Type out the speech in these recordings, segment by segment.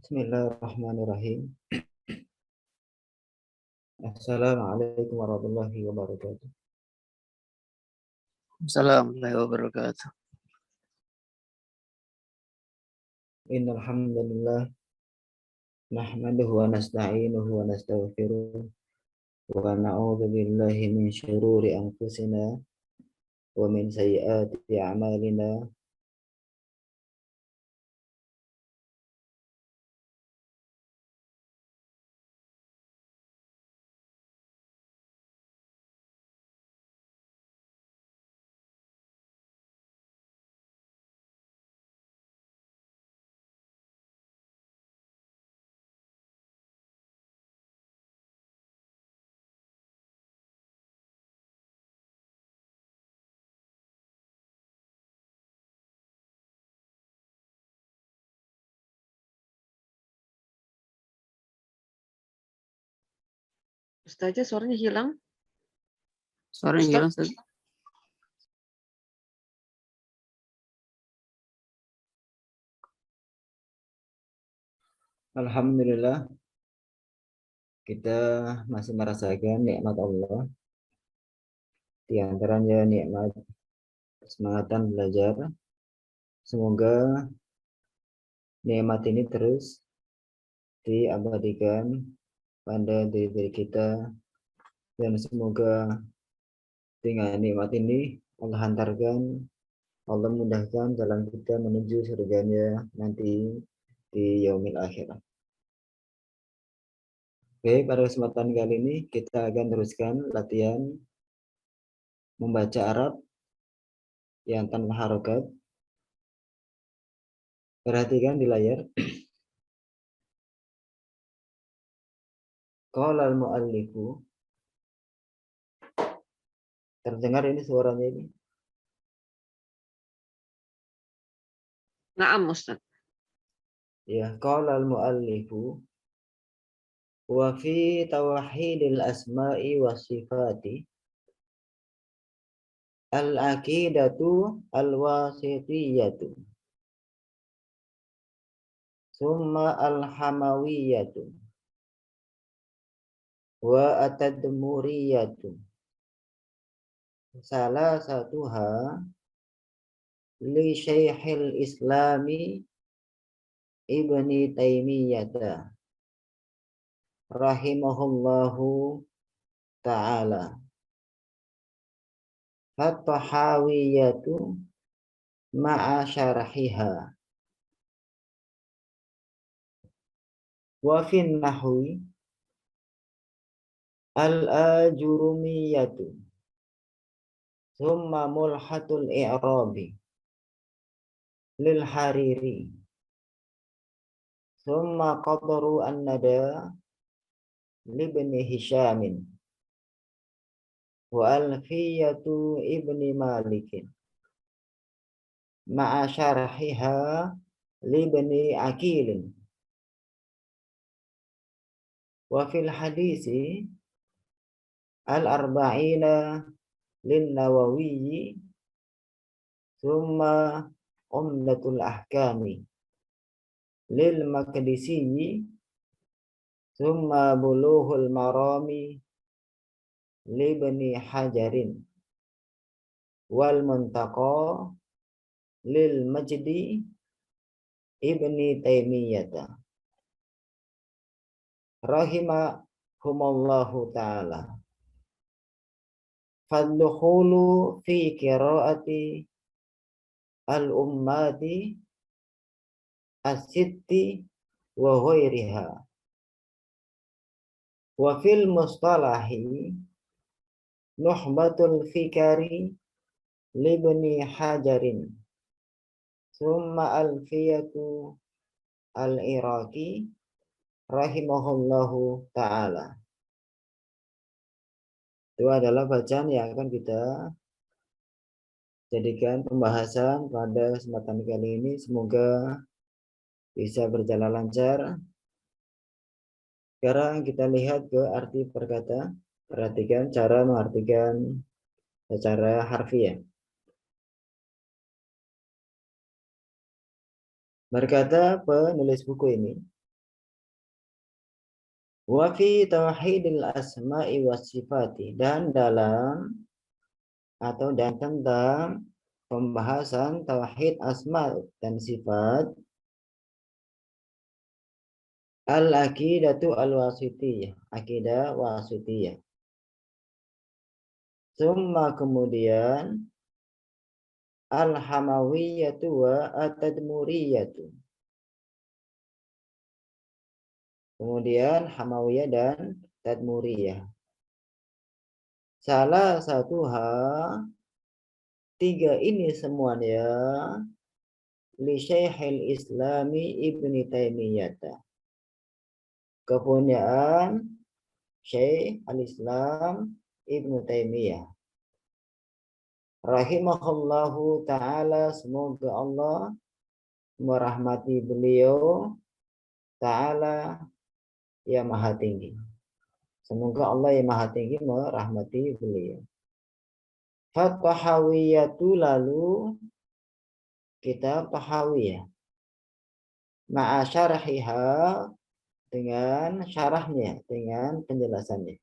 Bismillahirrahmanirrahim. Assalamualaikum warahmatullahi wabarakatuh. Assalamualaikum warahmatullahi wabarakatuh. Innal hamdalillah nahmaduhu wa nasta'inuhu wa nastaghfiruh wa na'udzu billahi min syururi anfusina wa min sayyiati a'malina. Ustazah suaranya hilang. Suaranya hilang, Ustaz. Alhamdulillah, kita masih merasakan nikmat Allah, di antaranya nikmat kesemangatan belajar. Semoga nikmat ini terus diabadikan pada diri kita, dan semoga dengan nikmat ini Allah hantarkan, Allah mudahkan jalan kita menuju surganya nanti di yaumil akhirah. Oke, pada kesempatan kali ini kita akan teruskan latihan membaca Arab yang tanpa harokat. Perhatikan di layar. Qala al-muallifu. Terdengar ini suaranya ini? Naam, Ustaz. Ya, qala al-muallifu wa fi tauhidil asma'i was sifati al-aqidatu al-wasitiyatu summa al-hamawiyatu wa atadmuriyatu salah satuha li Syekhil Islami Ibni Taimiyata rahimahullahu ta'ala. At-tahawiyatu ma'a syarhiha wa fin nahwi al-ajurumiyatu thumma mulhatul i'rabi lil hariri thumma qadru an-nada libni hisyamin wa alfiyatu ibni malikin ma'a syarhiha libni akilin wa fil hadisi al-arba'ina lin nawawiyyi thumma umdatul ahkami lil maqdisiyyi thumma bulughul marami libni hajarin wal muntaqa lil majdi ibni taimiyata rahimahumallahu ta'ala. Fadlukhulu fi qiraati al-ummati as-sitti wa ghairiha wa fil mustalahi nuhbatul fikari libni hajarin summa alfiyatu al-iraqi rahimahullahu ta'ala. Itu adalah bacaan yang akan kita jadikan pembahasan pada kesempatan kali ini. Semoga bisa berjalan lancar. Sekarang kita lihat ke arti perkata. Perhatikan cara mengartikan secara harfiah. Berkata penulis buku ini, Wa fi tauhidil asma'i was sifati, dan dalam atau dan tentang pembahasan tauhid asma dan sifat al-aqidatu al-wasitiyah, akidah wasitiyah. Summa kemudian al-hamawiyatu wa at-tadmuriyatu. Kemudian hamawiyah dan tadmuriyah. Salah satu tiga ini semuanya li Syekhil Islami Ibni Taimiyah. Kepunyaan Syekh Al-Islam Ibnu Taimiyah. Rahimahullahu ta'ala, semoga Allah merahmati beliau ta'ala yang maha tinggi. Semoga Allah yang maha tinggi merahmati beliau. Fatahawiyatu, lalu kitab Tahawiyah. Ma'a syarhiha, dengan syarahnya, dengan penjelasannya.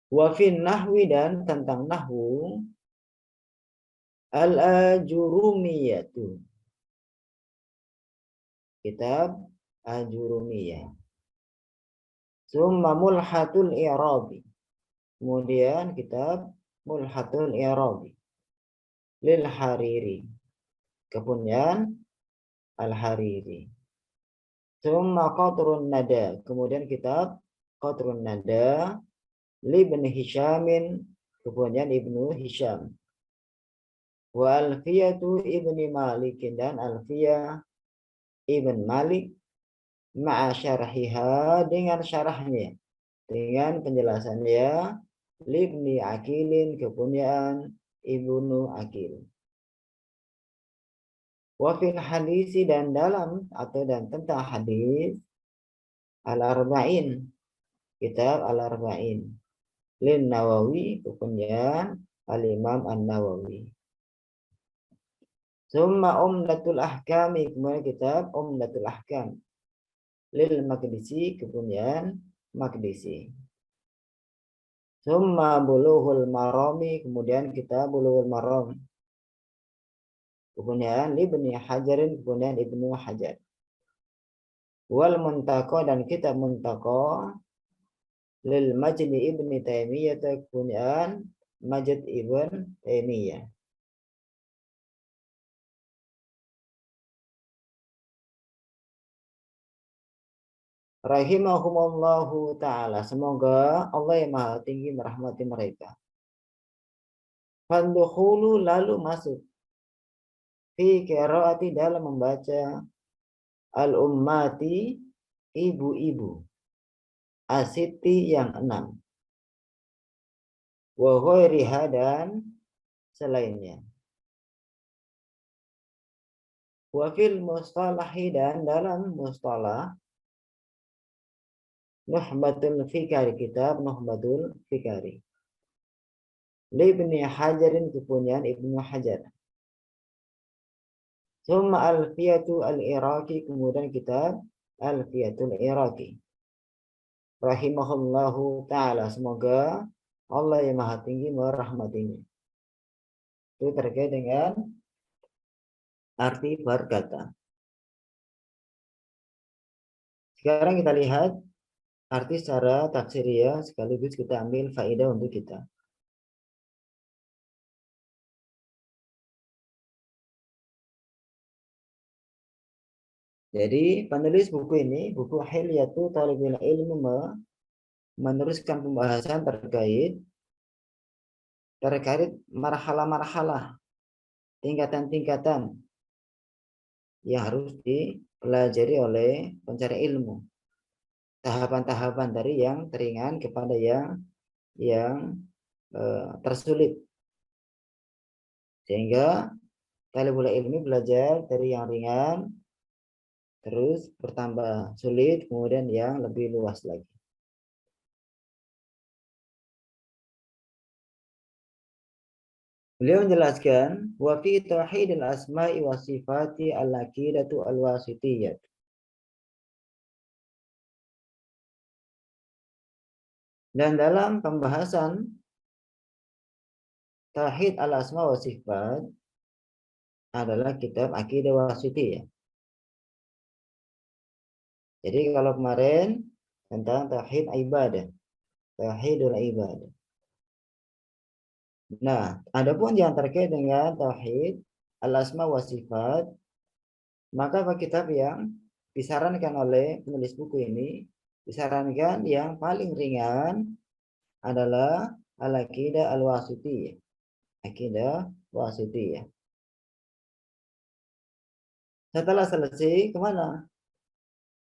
Wa fin nahwi, dan tentang nahwu al-ajurumiyatu, kitab ajurumiyah. Summa mulhatul i'rabi, kemudian kitab mulhatul i'rabi lil hariri, kepunyaan al-hariri. Summa qatrun nada, kemudian kitab qatrun nada Ibn Hisyamin, kepunyaan Ibnu Hisyam. Wa alfiyatu Ibni Malik, dan alfiyah Ibn Malik ma'a syarhiha, dengan syarahnya, dengan penjelasannya, Libni Akilin, kepunyaan Ibnu Akil. Wa fil hadisi, dan dalam atau dan tentang hadis al-arba'in, kitab al-arba'in lin Nawawi, kepunyaan al-Imam An-Nawawi. Summa Umdatul Ahkami, kemudian kitab Umdatul Ahkam lil Maqdisi, kepunyaan Maqdisi. Summa Bulughul Marami, kemudian kitab Bulughul Maram, kepunyaan Ibnu Hajarin, kepunyaan Ibnu Hajar. Wal Muntaqa, dan kitab Muntaqa lil Majdi Ibni Taimiyah, kepunyaan Majd Ibn Taimiyah. Rahimahumullahu ta'ala, semoga Allah yang maha tinggi merahmati mereka. Fandukhulu, lalu masuk, fi qiraati, dalam membaca, al-ummati, ibu-ibu, asiti, yang 6, wa ghairiha, dan selainnya. Wa fil mustalahi, dan dalam mustalah, Nuhbatul Fikari, kitab Nuhbatul Fikari Ibni Hajarin, kepunyaan Ibnu Hajar. Summa Alfiyatu al-Iraqi, kemudian kitab Alfiyatul Iraqi. Rahimahullahu ta'ala, semoga Allah yang maha tinggi merahmatinya. Itu terkait dengan arti berkata. Sekarang kita lihat arti secara tafsiriyah, sekaligus kita ambil faedah untuk kita. Jadi penulis buku ini, buku Hilyatu Thalibil Ilmi, meneruskan pembahasan terkait marhalah-marhalah, tingkatan-tingkatan yang harus dipelajari oleh pencari ilmu. Tahapan-tahapan dari yang teringan kepada yang tersulit. Sehingga talibul ilmi belajar dari yang ringan, terus bertambah sulit, kemudian yang lebih luas lagi. Beliau menjelaskan, wa fi tauhidil asma'i wa sifati al-aqidatu al-wasitiyyah. Dan dalam pembahasan Tauhid al-asma wa sifat adalah kitab Aqidah Wasithiyah. Jadi kalau kemarin tentang tauhid ibadah, tauhidul ibadah. Nah, adapun yang terkait dengan tauhid al-asma wa sifat, maka kitab yang disarankan oleh penulis buku ini, disarankan yang paling ringan adalah al-aqidah al-wasithiyah. Aqidah wasithiyah. Setelah selesai, kemana?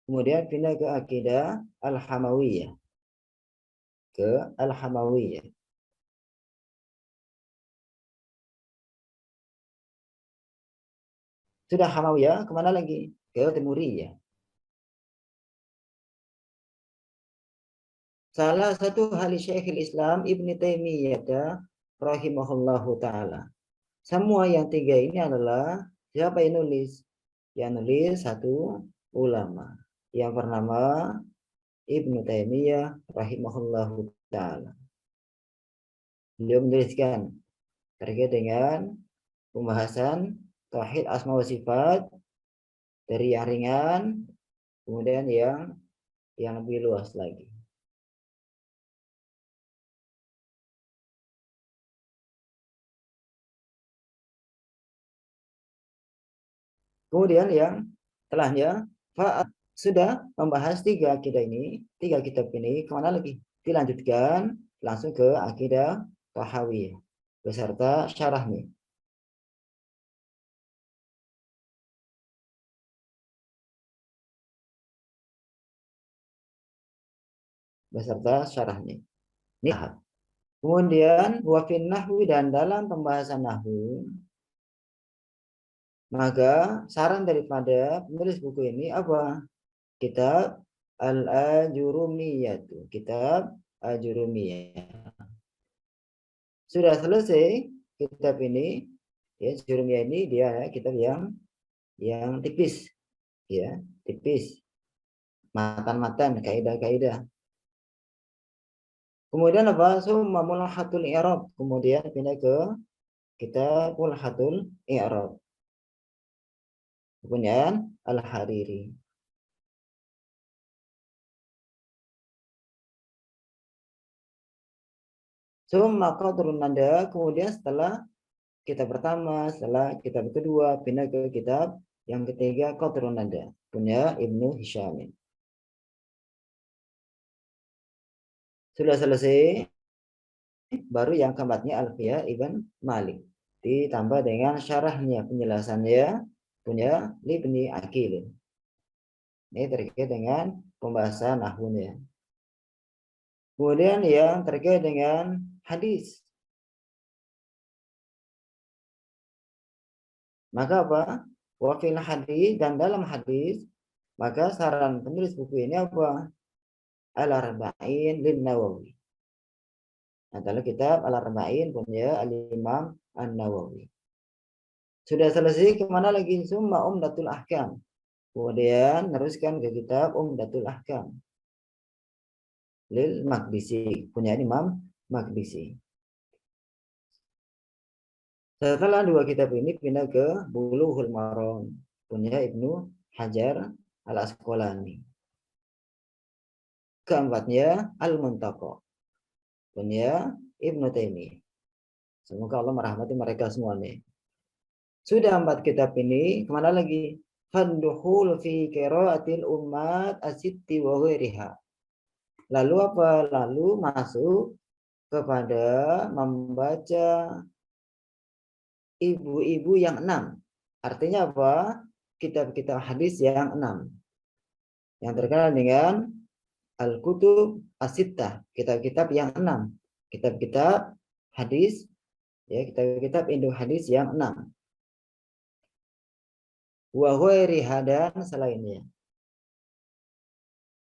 Kemudian pindah ke aqidah al-hamawiyah. Ke al-hamawiyah. Sudah hamawiyah, kemana lagi? Ke timuriyah. Salah satu ahli Syekhul Islam Ibn Taimiyah rahimahullahu ta'ala. Semua yang tiga ini adalah siapa yang nulis? Yang nulis satu ulama yang bernama Ibn Taimiyah rahimahullahu ta'ala. Beliau menuliskan terkait dengan pembahasan tauhid asma wa sifat dari yang ringan kemudian yang lebih luas lagi. Kemudian yang setelahnya sudah membahas tiga akidah ini, tiga kitab ini, kemana lagi? Dilanjutkan langsung ke akidah Tahawiyah beserta syarahnya. Beserta syarahnya. Ini. Kemudian wafin nahwi dan dalam pembahasan nahwu, maka saran daripada penulis buku ini apa? Kitab Al-Ajurumiyah. Kitab Al-Ajurumiyah. Sudah selesai kitab ini, ya, Jurumiyah ini dia kitab yang tipis, ya, tipis, matan-matan, kaidah-kaidah. Kemudian apa? Summa mulhatul i'rab. Kemudian pindah ke kitab mulhatul i'rab. Kemudian Al-Hariri. Summa qadrun nada. Kemudian setelah kitab pertama, setelah kitab kedua, pindah ke kitab yang ketiga, qadrun nada. Punya Ibnu Hisham. Sudah selesai, baru yang keempatnya Alfiyah Ibn Malik. Ditambah dengan syarahnya, penjelasannya punya Ibni Aqil. Ini terkait dengan pembahasan nahwunya. Kemudian yang terkait dengan hadis. Maka apa? Wafil hadis dan dalam hadis, maka saran penulis buku ini apa? Al-Arba'in lin Nawawi. Adalah kitab Al-Arba'in punya Al-Imam An-Nawawi. Sudah selesai, kemana lagi? Summa Umdatul Ahkam. Kemudian teruskan ke kitab Umdatul Ahkam. Lil Maqdisi. Punya Imam Maqdisi. Setelah dua kitab ini pindah ke Bulughul Maram. Punya Ibnu Hajar Al-Asqalani. Keempatnya Al-Muntaqa. Punya Ibnu Taimiyah. Semoga Allah merahmati mereka semuanya. Sudah 4 kitab ini, kemana lagi? Faddukhul fi qiraatil ummat asitti wa ghairiha. Lalu apa? Lalu masuk kepada membaca ibu-ibu yang 6. Artinya apa? Kitab-kitab hadis yang 6. Yang terkenal dengan Al-Kutub As-Sittah, kitab-kitab yang 6. Kitab-kitab hadis, ya, kitab-kitab induk hadis yang 6. Wa ghairiha dan selainnya.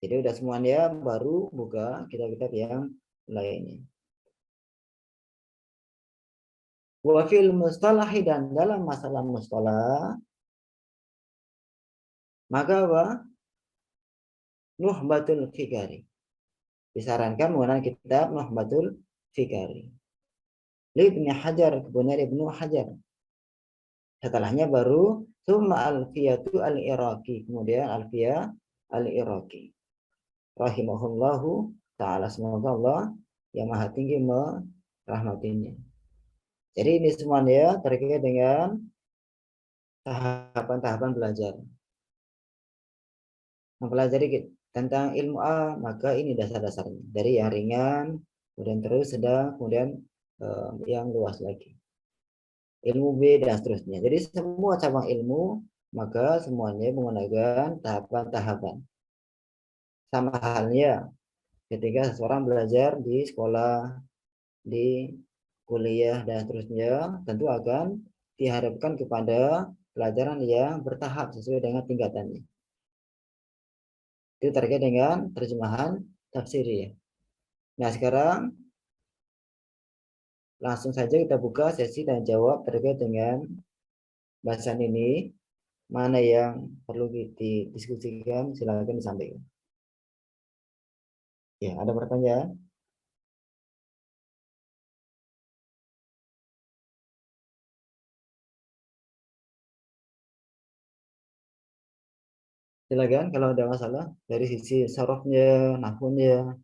Jadi udah semuanya, baru buka kitab-kitab yang lainnya. Wa fil mustalahi dan dalam masalah mustalah, maka apa? Nuhbatul fikari. disarankan menggunakan kitab Nuhbatul Fikari. Ibnu Hajar, kemudian Ibnu Hajar. Setelahnya baru Summa Alfiyatu Al-Iraqi, kemudian Alfiyah Al-Iraqi. Rahimahullahu ta'ala, semoga Allah yang maha tinggi merahmatinya. Jadi ini semuanya terkait dengan tahapan-tahapan belajar. Mempelajari tentang ilmu A, maka ini dasar-dasarnya. Dari yang ringan, kemudian terus sedang, kemudian yang luas lagi. Ilmu B dan seterusnya. Jadi semua cabang ilmu, maka semuanya menggunakan tahapan-tahapan. Sama halnya ketika seseorang belajar di sekolah, di kuliah dan seterusnya, tentu akan diharapkan kepada pelajaran yang bertahap sesuai dengan tingkatannya. Itu terkait dengan terjemahan tafsir ya. Nah sekarang langsung saja kita buka sesi tanya jawab terkait dengan bahasan ini. Mana yang perlu didiskusikan, silakan disampaikan. Ya, ada pertanyaan? Silakan kalau ada masalah dari sisi sarafnya, nahwunya,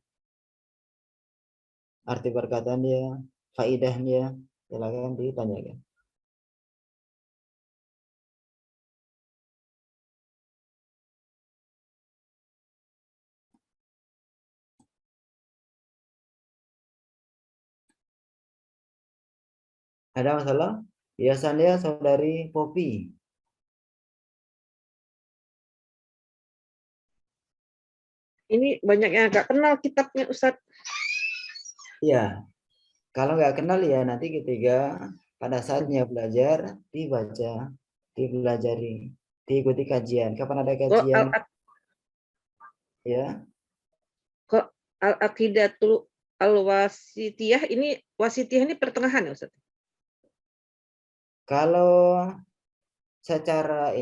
arti perkataannya, faidahnya, silakan ditanyakan. Ada masalah? Biasanya saudari Popi. Ini banyak yang agak kenal kitabnya Ustadz. Ya, kalau nggak kenal ya nanti ketika pada saatnya belajar dibaca, dipelajari, diikuti kajian. Kapan ada kajian? Ya, Kok Al-Aqidatul Al-Wasitiyah ini, Wasitiyah ini pertengahan ya Ustadz? kalau secara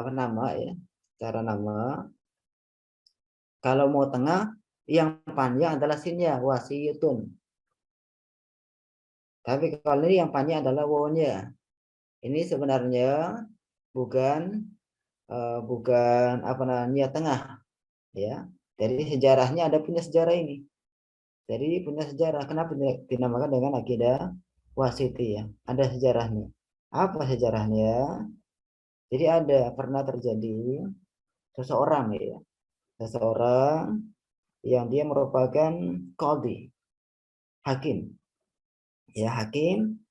nama ya, secara nama, kalau mau tengah, yang panjang adalah sinnya, wasiyutun. Tapi kalau ini yang panjang adalah wawnya. Ini sebenarnya bukan apa namanya tengah, ya. Dari sejarahnya ada punya sejarah ini. Jadi punya sejarah. Kenapa dinamakan dengan akidah wasitiyah? Ada sejarahnya. Apa sejarahnya? Jadi ada pernah terjadi seseorang ya, seseorang yang dia merupakan qadhi, hakim. Ya, hakim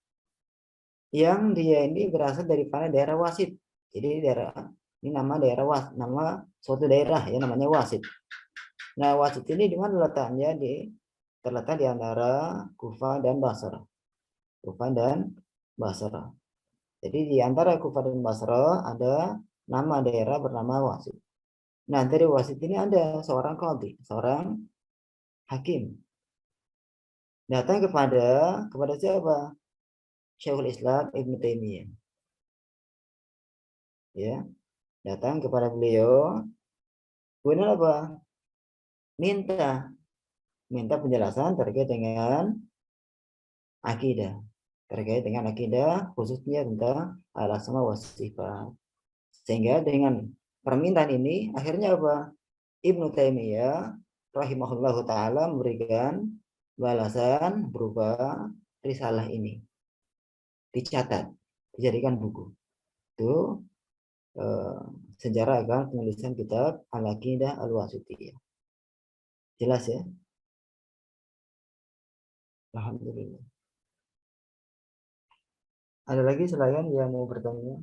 yang dia ini berasal dari daerah Wasit. Jadi ini nama daerah nama suatu daerah ya namanya Wasit. Nah, Wasit ini di mana letaknya? Terletak di antara Kufah dan Basra. Kufah dan Basra. Jadi di antara Kufah dan Basra ada nama daerah bernama Wasit. Nah, dari Wasit ini ada seorang qadhi, seorang hakim. Datang kepada siapa? Syekhul Islam Ibnu Taimiyah. Ya, datang kepada beliau. Kemudian apa? Minta penjelasan terkait dengan akidah. Terkait dengan akidah khususnya tentang al-asma wa sifat. Sehingga dengan permintaan ini akhirnya apa? Ibnu Taimiyah rahimahullahu taala memberikan balasan berupa risalah ini. Dicatat, dijadikan buku. Itu sejarah akan penulisan kitab Al-Aqidah Al-Wasithiyah. Jelas ya? Alhamdulillah. Ada lagi silakan yang mau bertanya?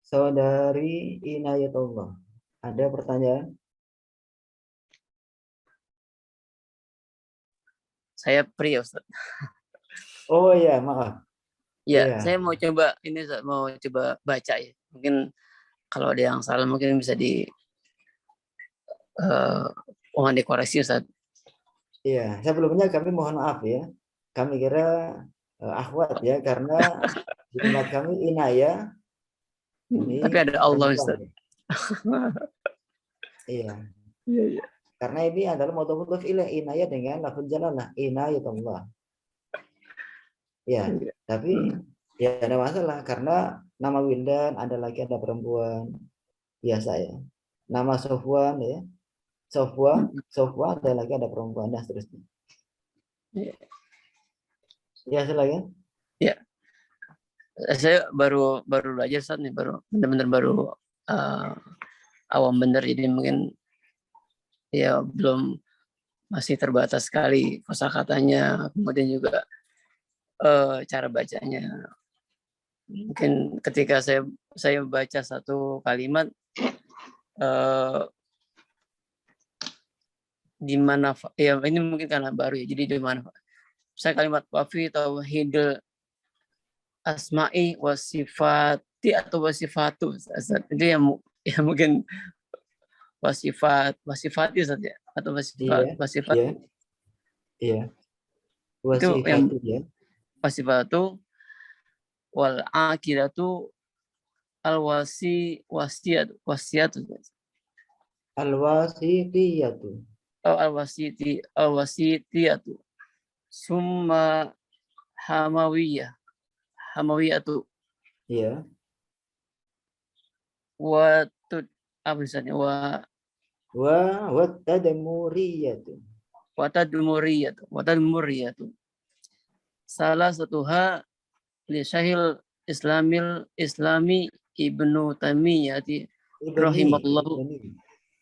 Saudari Inayatullah, ada pertanyaan? Saya pria, Ustaz. Oh ya, maaf. Ya, Iya. saya mau coba ini, Ustaz, mau coba baca ya. Mungkin kalau ada yang salah mungkin bisa mohon dikoreksi, Ustaz. Iya, sebelumnya kami mohon maaf ya. Kami kira akhwat ya, karena di tempat kami inaya ini Tapi ada Allah perempuan. Ustaz. Ya. Iya, Iya, iya. karena ini adalah mudhof ilaih, inaya dengan lafaz jalalah, inayatullah. Ya, Iya. tapi ya ada masalah karena nama Wildan ada laki ada perempuan biasa ya. Nama Sofwan ya, Sofwa ada laki ada perempuan dan seterusnya. Iya. Ya silakan. Ya, saya baru belajar saat nih, baru benar-benar baru awam bener, jadi mungkin ya belum, masih terbatas sekali kosakatanya, kemudian juga cara bacanya. Mungkin ketika saya baca satu kalimat di mana ya ini mungkin karena baru ya, jadi di mana saya kalimat wafi tauhidul asma'i wasifati atau wasifatu itu yang mungkin wasifati saja atau Iya, wasifat iya, iya. itu yang Wasifatu ya. wasifatu wal akidatu al wasiat Al-wasitiyatu. al wasitiyatu summa hamawiyatu Iya. wa tud apa misalnya Watadmuriyatu. watadmuriyatu salah satuha li syahil islami ibnu taimiyati rahimallahu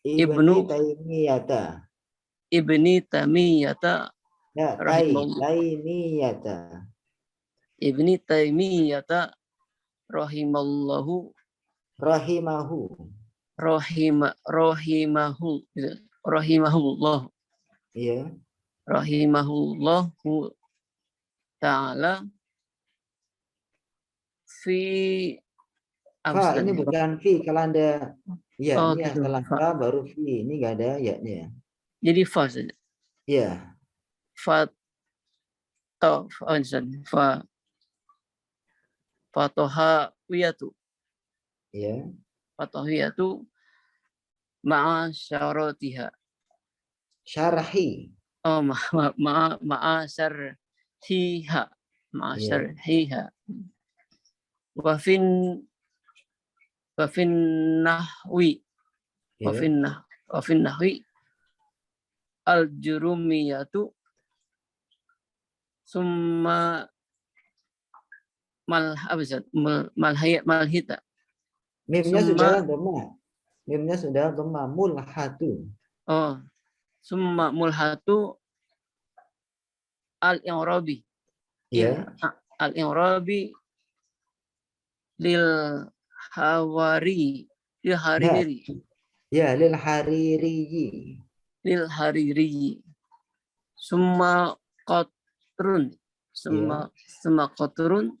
Ibni ibnu Taimiyata. ibni taimiyata Ya, rahimallahu Taimiyata. ibni taimiyata rahimallahu Rahimahu. rahimahullah Iya. rahimahullahu ta'ala fi Fa, ini bukan fi. Kalau Anda ya, oh ini gitu setelah fa. fa baru fi. Ini enggak ada ya-nya. Jadi fa saja Ya. fa to fa fatoha wiyatu Ya. fatohiyatu ma'a syaratiha Syarhi. oh ma'a syarhiha ma'a Ya. syarhiha wa fin nahwi wa Ya. fin nahwi al jurumiyatu summa malhita Mimnya summa sudah dhamma. Mimnya sudah dhamma. Mulhatu. oh summa mulhatu al i'rabi Ya. al i'rabi lil hawari lil Ya. hariri Ya, lil haririyi. lil hariri summa qatrun Ya. summa qatrun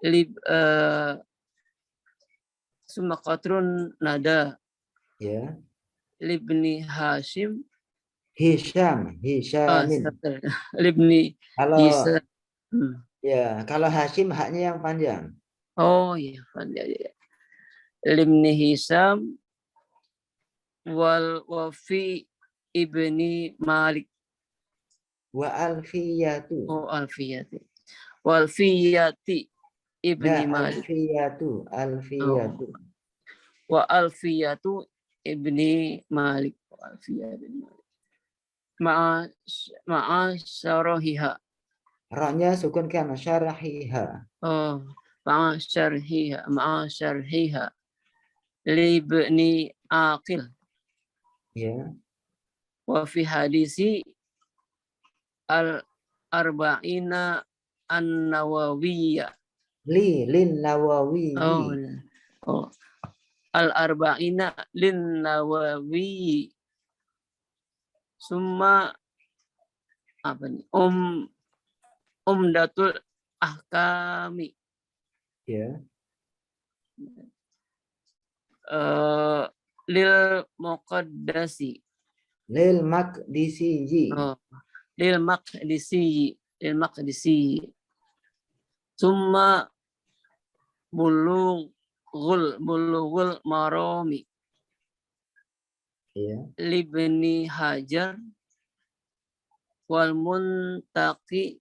lib summa qatrun nada Ya. libni Hashim Hishamin. libni Kalau Isa ya, kalau Hashim haknya yang panjang. oh iya ya. Libni Hisam wal wafi ibni Malik Wa alfiyatu. oh alfiyati wal fiyati ibni Ya, Malik alfiyatu. wa alfiyatu ibni Malik wa alfiyatu ibni Malik ma'a syarahiha Ra-nya sukunkan syarahiha. oh ma'a syarhiha libni Aqil Ya. wa fi hadisi al arba'ina an-nawawiyya Lin Nawawi. oh al arba'ina lin nawawi summa apa nih umdatul ahkami Ya. lil muqaddasi Lil Maqdisiyi. oh lil maqdisi Summa bulughul marami Ya. libni Hajar wal muntaqi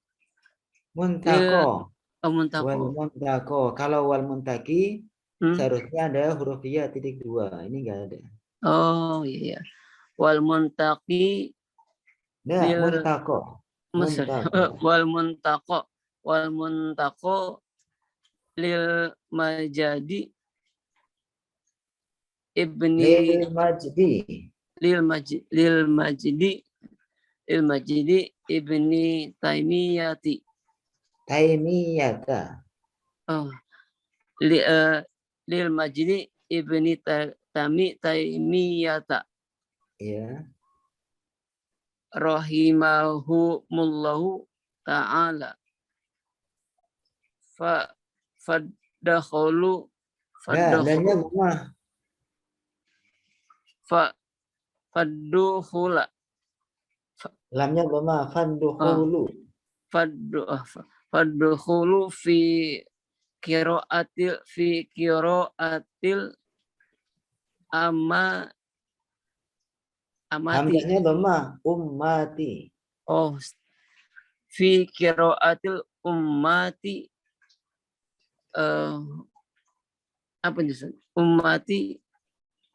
Muntaqo. muntaqo. Wal muntaqo. Kalau wal muntaqi seharusnya ada huruf ya titik 2. Ini enggak ada. Oh iya. Wal muntaqi Nah, lil muntaqo. Muntaqo. wal muntaqo lil majadi ibni Lil majdi. lil majdi ibni Taimiyati. Taimiyata. Oh, lil majdi ibni Taimiyata. Ya. Rahimahumullahu ta'ala. Fadakhulu Ya, lamnya lemah. fadukhula Lamnya lemah. Fandukhulu. fadukhulu fi qiraatil amati. Hamzahnya lemah. Ummati. Oh, fi qiraatil ummati apa itu? Ummati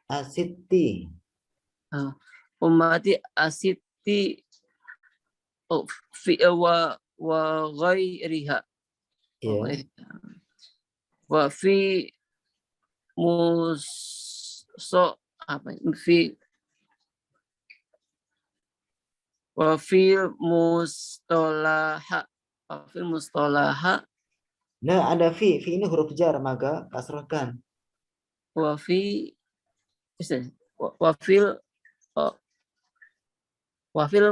Asitti. ummati asiti fi wa ghairiha. Ya. Wa fi apa fi wa fil mustalaha Nah, ada fi. Fi ini huruf jar, maka kasrahkan. wa fil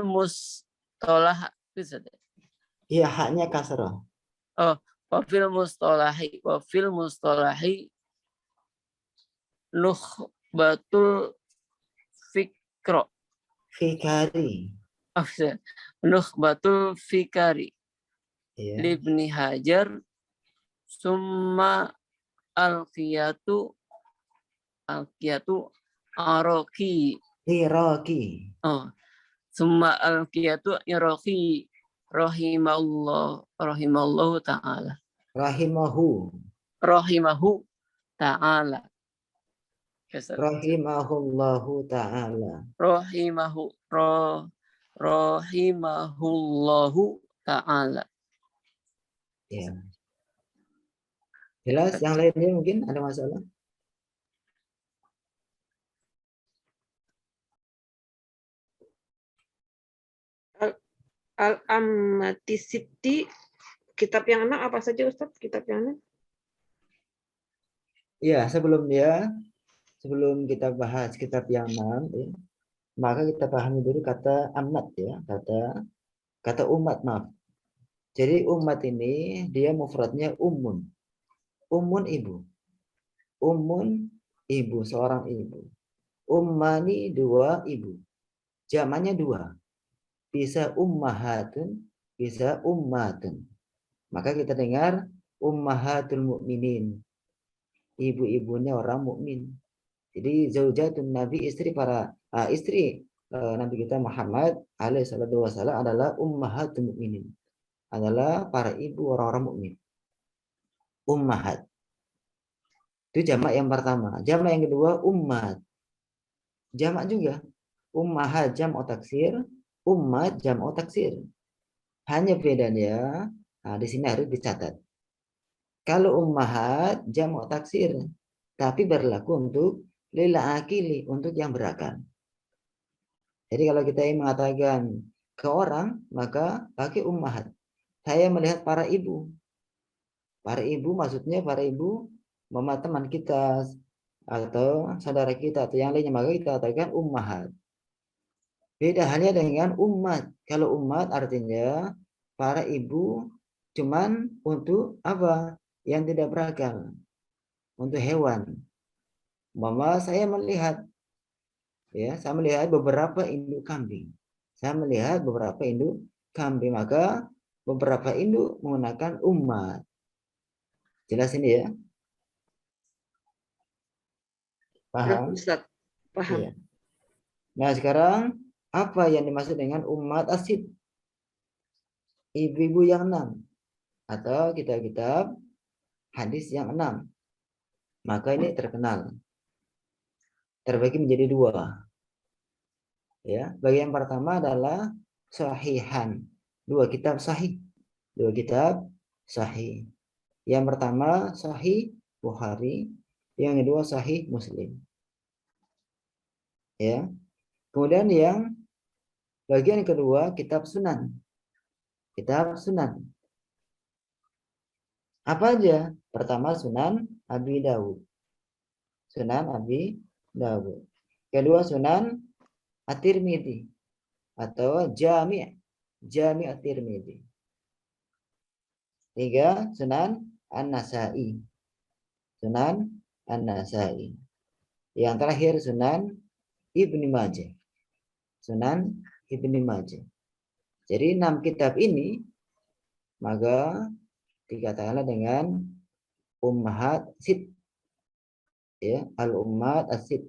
mustalaha Iya, haknya kasrah. wa fil mustalahi nukhbatul fikra. Fikari. Nukhbatul fikari Ya. libni Hajar summa alqiyatu araki. Iraki. Summa alqiyatu iraki rahimallahu ta'ala. Rahimahu. Rahimahu ta'ala. Rahimahullahu ta'ala. Rahimahullahu ta'ala. Ya. Jelas? Yang lainnya mungkin ada masalah? Al-Ammati Siti, kitab yang 6 apa saja Ustaz? Kitab yang 6? Ya, sebelum kita bahas kitab yang 6, ya, maka kita pahami dulu kata amat, ya, kata umat, maaf. Jadi umat ini dia mufradnya ummun. Ummun ibu. Ummun ibu, seorang ibu. Ummani dua ibu. Jamannya dua. Bisa ummahatun, bisa ummatun. Maka kita dengar ummahatul mukminin. Ibu-ibunya orang mukmin. Jadi zaujatun Nabi, istri Nabi kita Muhammad alaihi salatu wasallam adalah ummahatul mukminin. Adalah para ibu orang-orang mukmin. Ummahat. Itu jamak yang pertama. Jamak yang kedua ummat. Jamak juga. Ummahat jam'u taksir, ummat jam'u taksir. Hanya bedanya, di sini harus dicatat. Kalau ummahat jam'u taksir, tapi berlaku untuk lil akili, untuk yang berakal. Jadi kalau kita ingin mengatakan ke orang, maka pakai ummahat. Saya melihat para ibu. Para ibu maksudnya para ibu mama teman kita atau saudara kita atau yang lainnya, maka kita katakan ummahat. Beda halnya dengan umat. Kalau umat artinya para ibu cuman untuk apa? Yang tidak berakal. Untuk hewan. Mama saya melihat, ya, saya melihat beberapa induk kambing. Saya melihat beberapa induk kambing, maka beberapa induk menggunakan umat. Jelas ini ya? Jelas, Paham? Ustaz. Paham. Iya. Nah, sekarang apa yang dimaksud dengan ummat asid? Ibu-ibu yang 6 atau kitab-kitab hadis yang 6. Maka ini terkenal. Terbagi menjadi 2. Ya, bagian pertama adalah sahihan. 2 kitab sahih. 2 kitab sahih. Yang pertama sahih Bukhari, yang kedua sahih Muslim. Ya. Kemudian yang bagian kedua kitab sunan. Kitab sunan. Apa aja? Pertama Sunan Abi Dawud. Sunan Abi Dawud. Kedua Sunan At-Tirmidzi atau Jami' At-Tirmidzi. 3 Sunan An-Nasa'i. Sunan An-Nasa'i. Yang terakhir Sunan Ibnu Majah. Sunan Ibnu Majah. Jadi 6 kitab ini maka dikatakanlah dengan ummahat sit, ya, al-ummat as-sit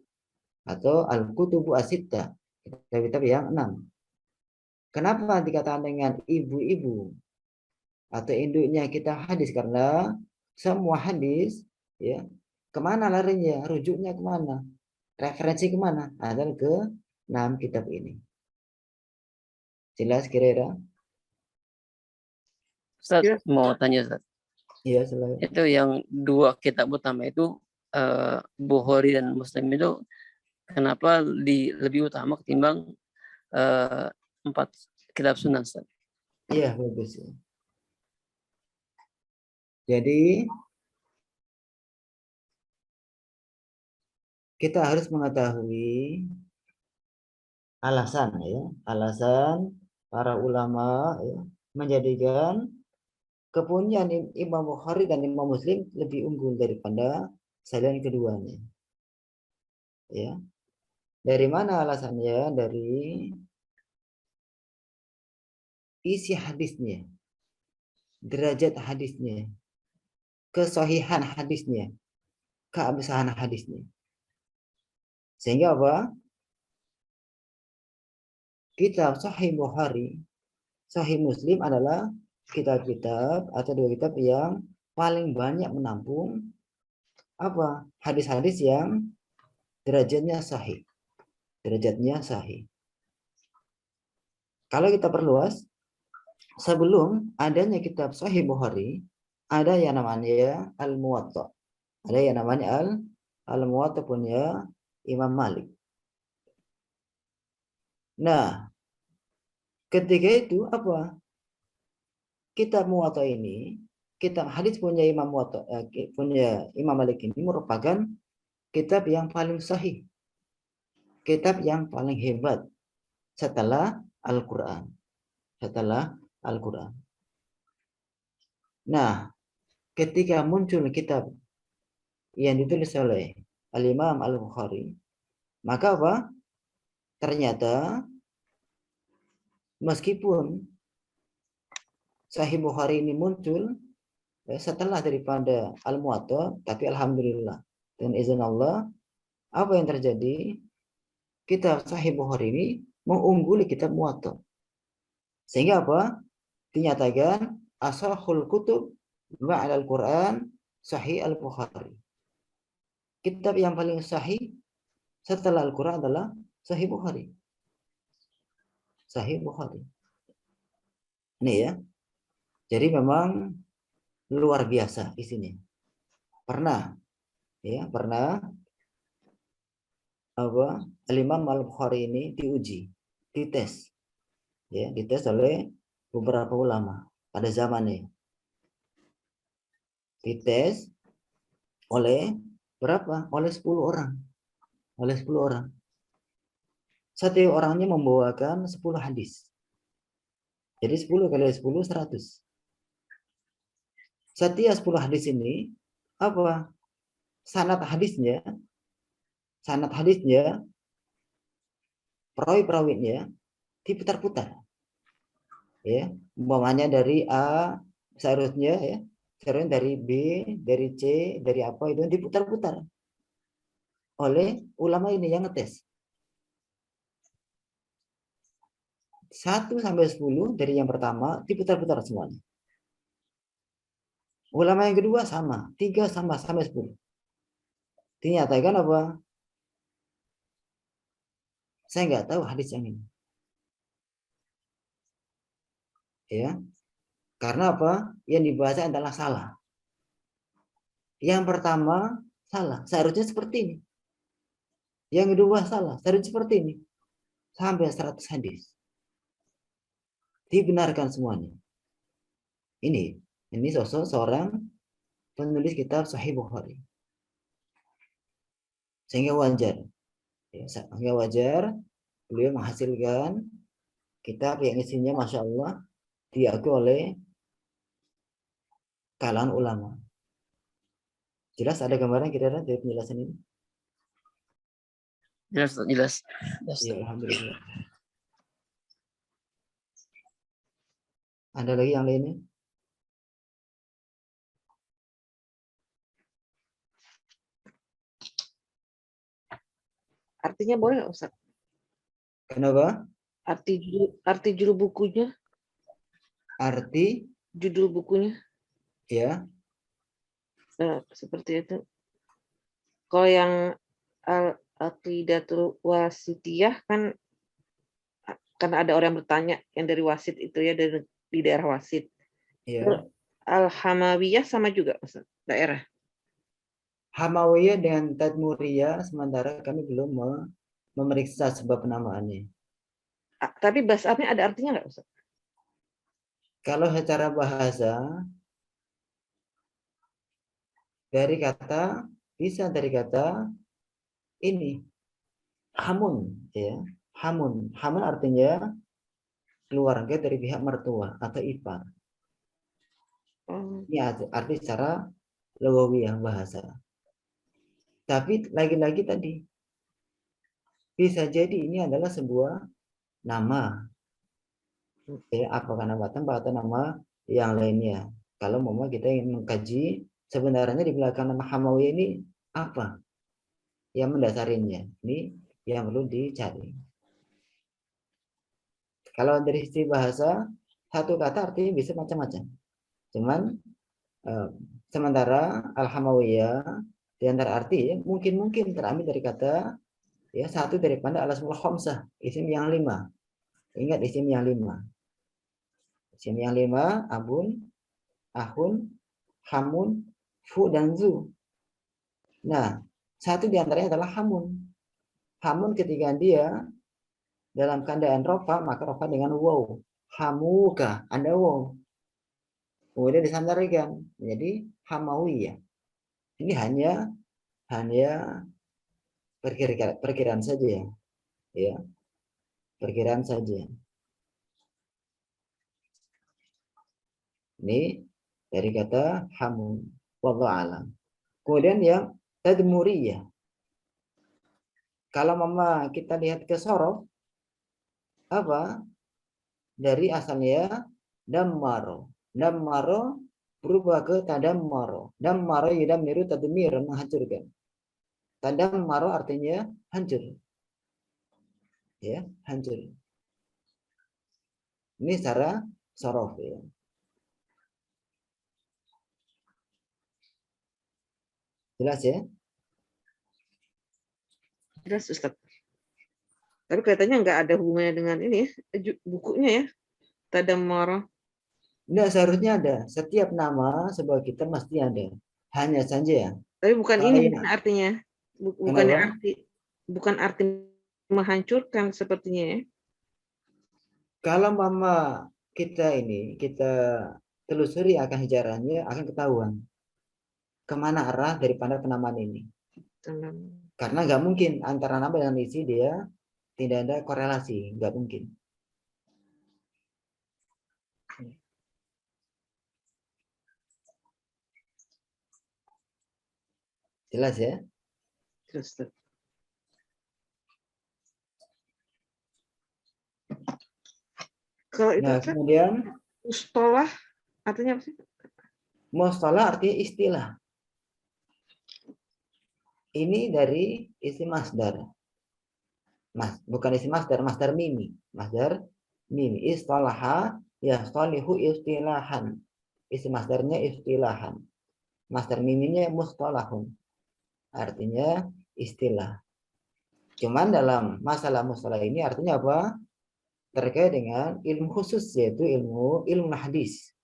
atau al-kutubu as-sittah, kitab-kitab yang 6. Kenapa dikatakan dengan ibu-ibu atau induknya kitab hadis? Karena semua hadis, ya, kemana larinya, rujuknya kemana, referensi kemana, adalah ke 6 kitab ini. Jelas kira-kira? Ustaz, Jelas. mau tanya Ustaz. Iya, selalu. Itu yang 2 kitab utama itu Bukhari dan Muslim itu kenapa lebih utama ketimbang 4 kitab sunan Ustaz? Iya, bagus. Jadi kita harus mengetahui alasan, ya, alasan para ulama, ya, menjadikan kepunyaan Imam Bukhari dan Imam Muslim lebih unggul daripada selain keduanya. Ya, dari mana alasannya? Dari isi hadisnya, derajat hadisnya, kesahihan hadisnya, keabsahan hadisnya. Sehingga apa? Kitab Sahih Bukhari, Sahih Muslim adalah kitab-kitab atau 2 kitab yang paling banyak menampung apa? Hadis-hadis yang derajatnya sahih. Derajatnya sahih. Kalau kita perluas, sebelum adanya kitab Sahih Bukhari, ada yang namanya Al-Muwatta. Ada yang namanya Al-Muwatta punya Imam Malik. Nah, ketika itu apa? Kitab Muwatta ini, kitab hadis punya Imam Muwatta, punya Imam Malik ini merupakan kitab yang paling sahih. Kitab yang paling hebat setelah Al-Quran. Setelah Al-Quran. Nah, ketika muncul kitab yang ditulis oleh Al-Imam Al-Bukhari, maka apa? Ternyata meskipun Sahih Bukhari ini muncul setelah daripada Al-Muwatta, tapi alhamdulillah dengan izin Allah, apa yang terjadi? Kitab Sahih Bukhari ini mengungguli kitab Muwatta. Sehingga apa? Dinyatakan ashahul kutub ba'da Al-Quran Sahih Al-Bukhari. Kitab yang paling sahih setelah Al-Quran adalah Sahih Bukhari. Sahih Bukhari. Ini ya. Jadi memang luar biasa isinya. Pernah apa? Al-Imam Al-Bukhari ini diuji, dites. Ya, dites oleh beberapa ulama pada zamannya. Dites oleh berapa? Oleh 10 orang. Oleh 10 orang. Setiap orangnya membawakan 10 hadis. Jadi 10 kali 10, 100. Setiap 10 hadis ini, apa? Sanad hadisnya, perawi-perawinya diputar-putar. Ya, umpamanya dari A seharusnya, ya, Seruan dari B, dari C, dari apa itu diputar-putar oleh ulama ini yang ngetes. 1 sampai 10 dari yang pertama diputar-putar semuanya. Ulama yang kedua sama, 3 sama sampai 10. Dinyatakan apa? Saya nggak tahu hadis yang ini. Ya, karena apa? Yang dibahas adalah salah. Yang pertama salah, seharusnya seperti ini. Yang kedua salah, seharusnya seperti ini. Sampai 100 hadis. Dibenarkan semuanya. Ini sosok seorang penulis kitab Sahih Bukhari. Sehingga wajar. Ya, sehingga wajar beliau menghasilkan kitab yang isinya Masya Allah diakui oleh kalangan ulama. Jelas ada gambaran kira-kira dari penjelasan ini? Jelas, jelas. Ya, alhamdulillah. Ada lagi yang lainnya? Artinya boleh nggak Ustaz? Kenapa? Arti judul bukunya, Arti judul bukunya ya, seperti itu. Kalau yang Al-Aqidatul Wasitiyah kan karena ada orang bertanya yang dari Wasit itu ya, dari di daerah Wasit. ya. Al-Hamawiyah sama juga Ustaz, daerah. Hamawiyah dengan Tadmuriyah sementara kami belum memeriksa sebab penamaannya. Tapi bahasanya ada artinya nggak Ustaz? Kalau secara bahasa bisa dari kata ini hamun ya. Hamun artinya keluarga dari pihak mertua atau ipar. Ini arti secara lugawiyah bahasa. Tapi lagi-lagi tadi bisa jadi ini adalah sebuah nama. Ya, apakah nama tempat atau nama yang lainnya. Kalau mau kita ingin mengkaji sebenarnya di belakang nama Hamawiyah ini apa yang mendasarinya. Ini yang perlu dicari. Kalau dari sisi bahasa, satu kata artinya bisa macam-macam. Cuman sementara Al-Hamawiyah di antara arti ya, mungkin terambil dari kata ya satu daripada al-asmaul khamsah, isim yang 5. Ingat isim yang 5. Isim yang 5, abun, ahun, hamun, fu, dan zu. Nah, satu di antaranya adalah hamun. Hamun ketika dia dalam keadaan rofa, maka rofa dengan waw. Hamuka, ada waw. Kemudian disandarkan menjadi hamawiyah. Ini hanya perkiraan saja ya. Perkiraan saja. Ini dari kata hamun. Wallahu alam. Kemudian yang tadmuriyah. Kalau mama kita lihat ke sorof, apa? Dari asalnya dammaro. Dammaro berubah ke tadammaro. Dammaro yudammiru tadmir, menghancurkan. Tadammaro artinya hancur. Ya, hancur. Ini secara sorof ya. Jelas ya? Jelas Ustaz. Tapi kelihatannya nggak ada hubungannya dengan ini ya, bukunya ya. Tadammara. Enggak, seharusnya ada. Setiap nama sebuah kitab mesti ada. Hanya saja. Tapi bukan Kalau ini yang artinya. Bukan arti menghancurkan sepertinya ya. kalau mama kita telusuri akan sejarahnya akan ketahuan kemana arah daripada penamaan ini. Karena nggak mungkin antara nama dan isi dia tidak ada korelasi, nggak mungkin. Jelas ya? Jelas. Kalau itu Nah, kemudian mustolah artinya apa sih? Mustalah artinya istilah. Ini dari isim masdar. Bukan isim masdar, masdar mimi. Masdar mimi. Istalaha yastalihu istilahan. Isim masdarnya istilahan. Masdar miminya mustalahun. Artinya istilah. Cuman dalam masalah mustalah ini artinya apa? Terkait dengan ilmu khusus, yaitu ilmu hadis.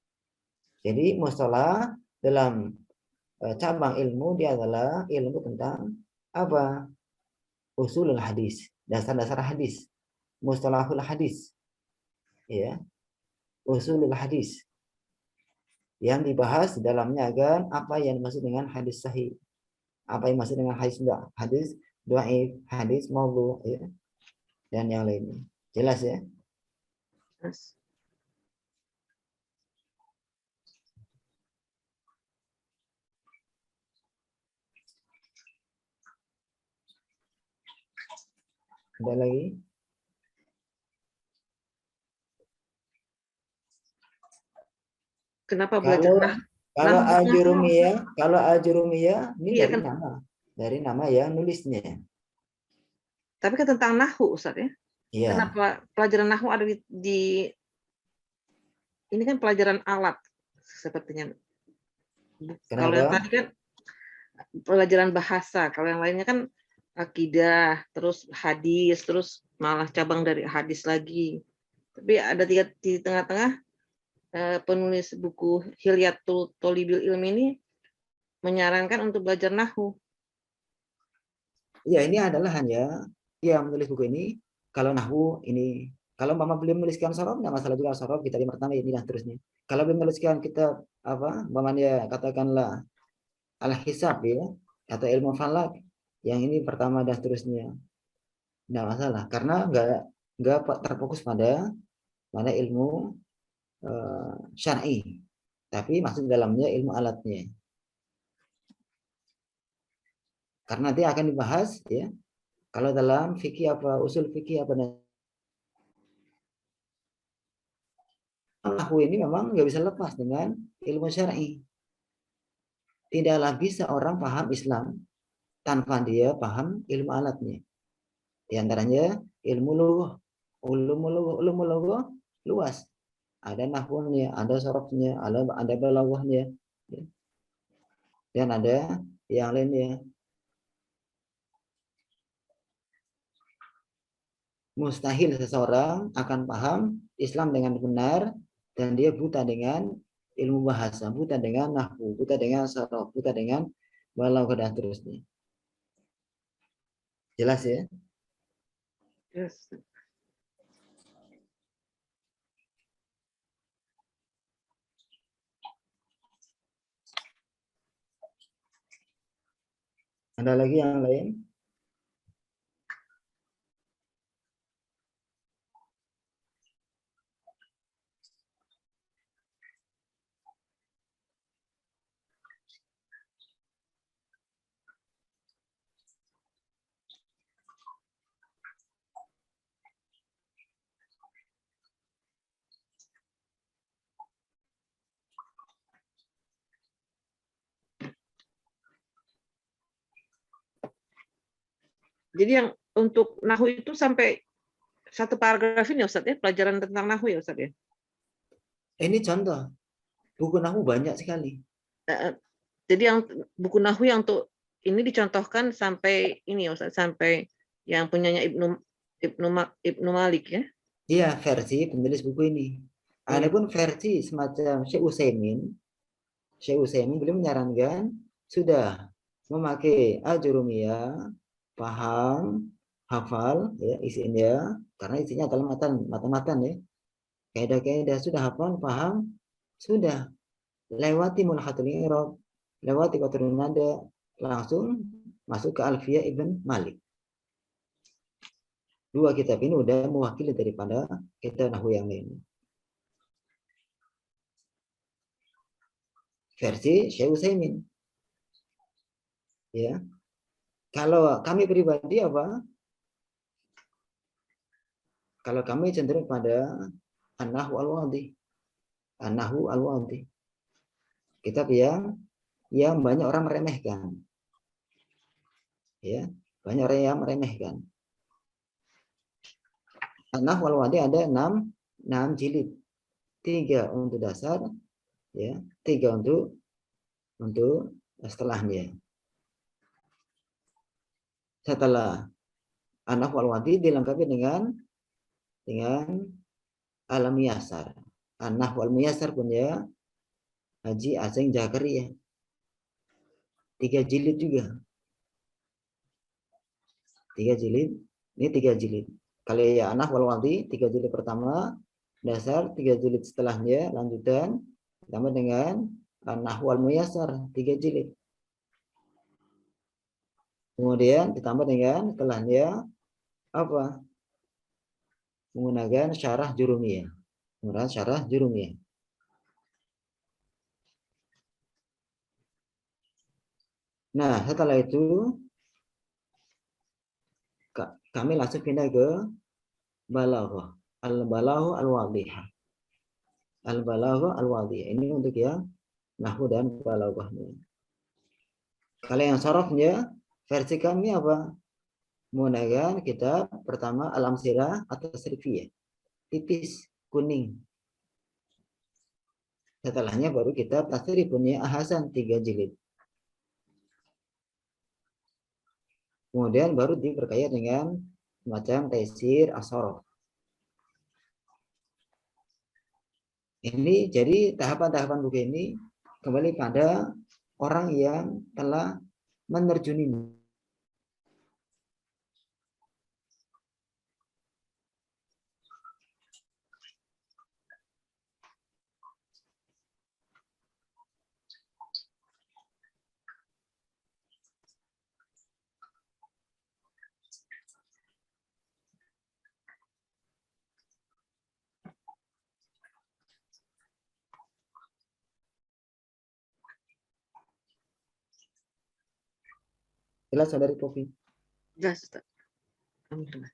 Jadi mustalah dalam cabang ilmu dia adalah ilmu tentang apa? Usulul hadis, dasar-dasar hadis, mustalahul hadis, ya, usulul hadis yang dibahas di dalamnya agar apa yang dimaksud dengan hadis sahih, apa yang dimaksud dengan hadis dhaif, hadis maudhu, ya, dan yang lainnya. Jelas ya? Yes. Ada lagi? Kenapa belajar Kalau nahu? ajurumiyah ini Iya dari kan, nama yang nulisnya. tapi kan tentang nahu Ustaz ya. Iya, Kenapa pelajaran nahu ada di ini kan pelajaran alat sepertinya. Kalau yang kenapa? tadi kan pelajaran bahasa, kalau yang lainnya kan akidah, terus hadis, terus malah cabang dari hadis lagi. Tapi ada di tengah-tengah penulis buku Hilyatul Tholibil Ilmi ini menyarankan untuk belajar nahu. Ya, ini adalah hanya yang menulis buku ini. Kalau nahwu ini, kalau mama belum menuliskan sorof, nggak masalah juga sorof kita di pertama ini dan seterusnya. Kalau belum menuliskan kitab apa, dia katakanlah al-hisab ya, atau ilmu falak, yang ini pertama dan seterusnya, nggak masalah. Karena nggak terfokus pada ilmu syar'i, tapi maksud dalamnya ilmu alatnya. Karena nanti akan dibahas ya. Kalau dalam fikih apa, usul fikih apa, nahwu ini memang nggak bisa lepas dengan ilmu syar'i. Tidaklah bisa orang paham Islam tanpa dia paham ilmu alatnya. Di antaranya ilmu lughah. Ilmu lughah luas. Ada nahwunya, ada sorofnya, ada balaghahnya, dan ada yang lainnya. Mustahil seseorang akan paham Islam dengan benar dan dia buta dengan ilmu bahasa, buta dengan nahwu, buta dengan sorof, buta dengan balaghah dan seterusnya. Jelas ya? Yes. Ada lagi yang lain? Jadi yang untuk nahu itu sampai satu paragraf ini Ustaz ya, pelajaran tentang nahu ya Ustaz ya. Ini contoh, buku nahwu banyak sekali. Jadi yang buku nahu yang untuk ini dicontohkan sampai ini ya Ustaz, sampai yang punyanya Ibnu Malik ya. Iya, versi penulis buku ini. Iya. Adapun versi semacam Syekh Utsaimin beliau menyarankan sudah memakai ajurumiyah, paham, hafal ya isinya, karena isinya adalah matan ya. Kaidah-kaidah sudah hafal, paham, sudah lewati mulhatul i'rab, lewati qatrun nada, langsung masuk ke Alfiyah Ibn Malik. Dua kitab ini udah mewakili daripada kitab nahwu yang lain. Versi Syekh Utsaimin. Ya. Kalau kami pribadi apa? Kalau kami cenderung pada an-nahwu al-wadih. An-nahwu al-wadih. kitab yang banyak orang meremehkan. Ya, banyak orang yang meremehkan. An-Nahwu wal-Wadi ada 6 jilid. 3 untuk dasar, ya, 3 untuk setelahnya. Setelah An-Nahwu wal-Wadi dilengkapi dengan Al-Muyassar. An-Nahwu wal-Muyassar punya Haji Aseng Zakaria. 3 jilid juga. 3 jilid. Ini 3 jilid. Kalau ya An-Nahwu wal-Wadi 3 jilid pertama, dasar 3 jilid setelahnya, lanjutan ditambah dengan An-Nahwu wal-Muyassar 3 jilid. Kemudian ditambah dengan setelahnya apa? Menggunakan syarah Jurumiyah. Nah, setelah itu kami langsung pindah ke Balaghah. Al-Balaghah al-Wadihah. Al-Balaghah al-Wadihah. Ini untuk yang Nahwu dan Balaghahnya. Kalau yang sarafnya, versi kami apa? Menggunakan kitab pertama Al-Amsilah atau Tasrifiyah. Tipis, kuning. Setelahnya baru kitab Tasrif punya Hasan 3 jilid. Kemudian baru diperkaya dengan semacam Taisir As-Saraf. Ini jadi tahapan-tahapan buku ini kembali pada orang yang telah menerjuninya. Jelas saudari Popi? Jelas, Ustaz. Alhamdulillah.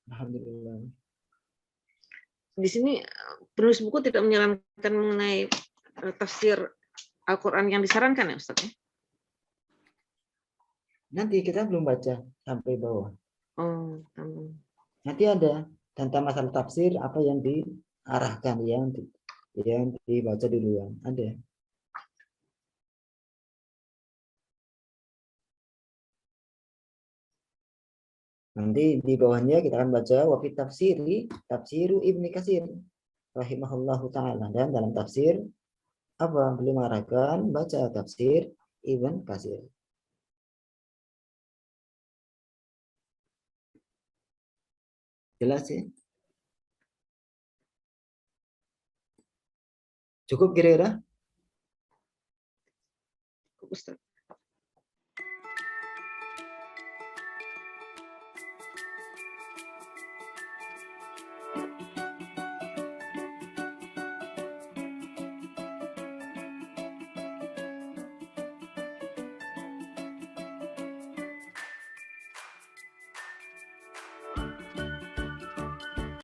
Alhamdulillah. Di sini penulis buku tidak menyarankan mengenai tafsir Al-Quran yang disarankan ya Ustaz? Nanti kita belum baca sampai bawah. Oh, Nanti ada tentang masalah tafsir apa yang diarahkan, yang dibaca duluan. Ada. Nanti di bawahnya kita akan baca wafit tafsiru Ibnu Katsir rahimahullahu taala, dan dalam tafsir apa beliau mengarahkan baca tafsir Ibnu Katsir. Jelas ya? Cukup kira-kira? Ustaz.